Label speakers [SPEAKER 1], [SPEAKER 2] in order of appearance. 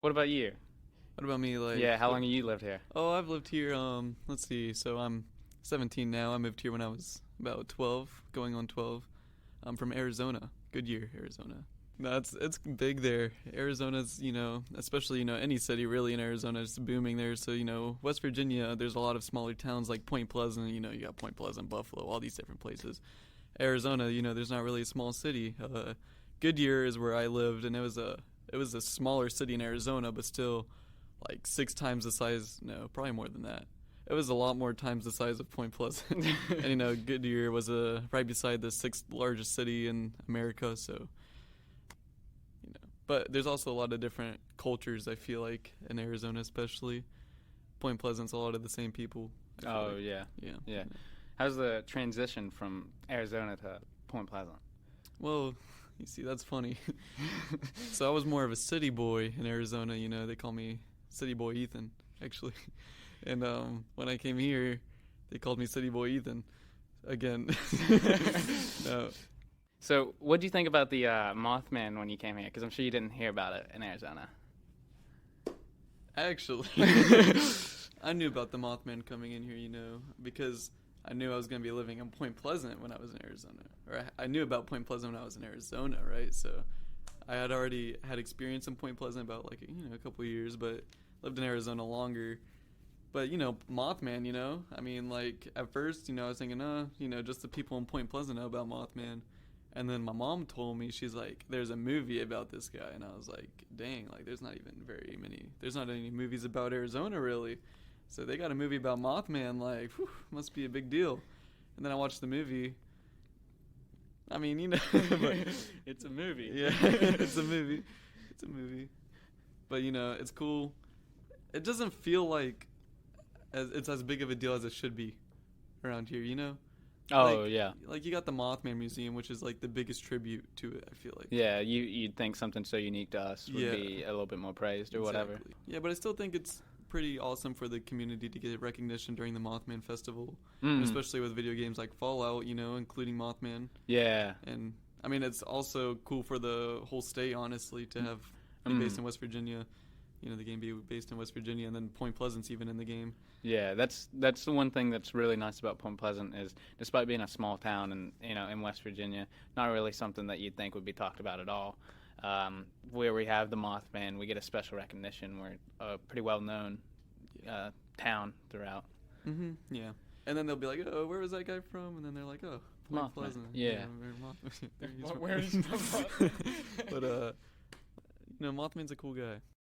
[SPEAKER 1] What about you?
[SPEAKER 2] What about me?
[SPEAKER 1] Yeah, how long have you lived here?
[SPEAKER 2] Oh, I've lived here. Let's see. So I'm 17 now. I moved here when I was about 12, going on 12. I'm from Arizona, Goodyear, Arizona. No, it's big there. Arizona's, especially any city really in Arizona is booming there. So West Virginia, there's a lot of smaller towns like Point Pleasant. You got Point Pleasant, Buffalo, all these different places. Arizona, there's not really a small city. Goodyear is where I lived, and it was a smaller city in Arizona, but still like 6 times the size. No, probably more than that. It was a lot more times the size of Point Pleasant. And Goodyear was right beside the sixth largest city in America. So but there's also a lot of different cultures. I feel like in Arizona, especially Point Pleasant's a lot of the same people.
[SPEAKER 1] Oh,
[SPEAKER 2] like.
[SPEAKER 1] yeah.
[SPEAKER 2] Yeah.
[SPEAKER 1] Yeah. How's the transition from Arizona to Point Pleasant?
[SPEAKER 2] Well, you see, that's funny. So I was more of a city boy in Arizona. They call me City Boy Ethan, actually. And when I came here, they called me City Boy Ethan again. No.
[SPEAKER 1] So, what do you think about the Mothman when you came here? Because I'm sure you didn't hear about it in Arizona.
[SPEAKER 2] Actually, I knew about the Mothman coming in here, because I knew I was going to be living in Point Pleasant when I was in Arizona. Or I knew about Point Pleasant when I was in Arizona, right? So I had already had experience in Point Pleasant about a couple of years, but lived in Arizona longer. But, Mothman, I mean, at first, I was thinking, just the people in Point Pleasant know about Mothman. And then my mom told me, she's like, there's a movie about this guy. And I was like, dang, there's not any movies about Arizona, really. So they got a movie about Mothman, whew, must be a big deal. And then I watched the movie. I mean, but
[SPEAKER 1] It's a movie.
[SPEAKER 2] yeah, it's a movie. It's a movie. But, it's cool. It doesn't feel like it's as big of a deal as it should be around here.
[SPEAKER 1] Oh, yeah.
[SPEAKER 2] You got the Mothman Museum, which is the biggest tribute to it, I feel like.
[SPEAKER 1] Yeah, you'd think something so unique to us would be a little bit more praised or whatever.
[SPEAKER 2] Yeah, but I still think it's pretty awesome for the community to get recognition during the Mothman Festival,
[SPEAKER 1] Mm.
[SPEAKER 2] especially with video games like Fallout, including Mothman.
[SPEAKER 1] Yeah.
[SPEAKER 2] And, I mean, it's also cool for the whole state, honestly, to have be based in West Virginia. The game be based in West Virginia, and then Point Pleasant's even in the game.
[SPEAKER 1] Yeah, that's the one thing that's really nice about Point Pleasant is, despite being a small town and in West Virginia, not really something that you'd think would be talked about at all. Where we have the Mothman, we get a special recognition. We're a pretty well known town throughout.
[SPEAKER 2] Mm-hmm. Yeah, and then they'll be like, "Oh, where was that guy from?" And then they're like, "Oh, Point
[SPEAKER 1] Mothman.
[SPEAKER 2] Pleasant."
[SPEAKER 1] Yeah.
[SPEAKER 2] Mothman.
[SPEAKER 1] Where is Mothman?
[SPEAKER 2] But Mothman's a cool guy.